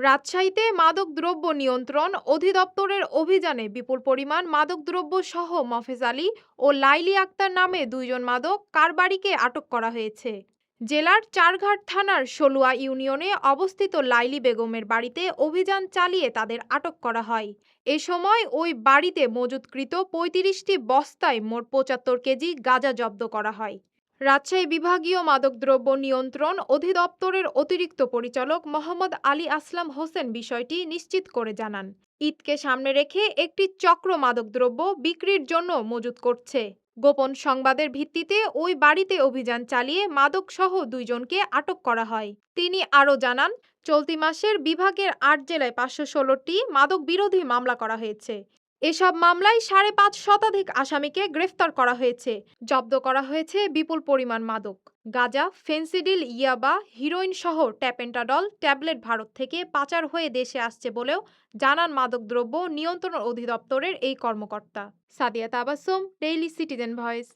রাজশাহীতে মাদকদ্রব্য নিয়ন্ত্রণ অধিদপ্তরের অভিযানে বিপুল পরিমাণ মাদকদ্রব্য সহ মফেজ আলী ও লাইলি আক্তার নামে দুইজন মাদক কারবারিকে আটক করা হয়েছে। জেলার চারঘাট থানার সলুয়া ইউনিয়নে অবস্থিত লাইলি বেগমের বাড়িতে অভিযান চালিয়ে তাদের আটক করা হয়। এ সময় ওই বাড়িতে মজুতকৃত ৩৫টি বস্তায় মোট ৭৫ কেজি গাঁজা জব্দ করা হয়। রাজশাহী বিভাগীয় মাদকদ্রব্য নিয়ন্ত্রণ অধিদপ্তরের অতিরিক্ত পরিচালক মোহাম্মদ আলী আসলাম হোসেন বিষয়টি নিশ্চিত করে জানান, ঈদকে সামনে রেখে একটি চক্র মাদকদ্রব্য বিক্রির জন্য মজুত করছে। গোপন সংবাদের ভিত্তিতে ওই বাড়িতে অভিযান চালিয়ে মাদকসহ দুইজনকে আটক করা হয়। তিনি আরও জানান, চলতি মাসের বিভাগের ৮ জেলায় ৫১৬টি মাদক বিরোধী মামলা করা হয়েছে। এসব মামলায় ৫.৫ শতাধিক আসামিকে গ্রেফতার করা হয়েছে। জব্দ করা হয়েছে বিপুল পরিমাণ মাদক, গাঁজা, ফেনসিডিল, ইয়াবা, হিরোইন সহ ট্যাপেন্টাডল ট্যাবলেট ভারত থেকে পাচার হয়ে দেশে আসছে বলেও জানান মাদকদ্রব্য নিয়ন্ত্রণ অধিদপ্তরের এই কর্মকর্তা। Sadia Tabassum, daily citizen voice.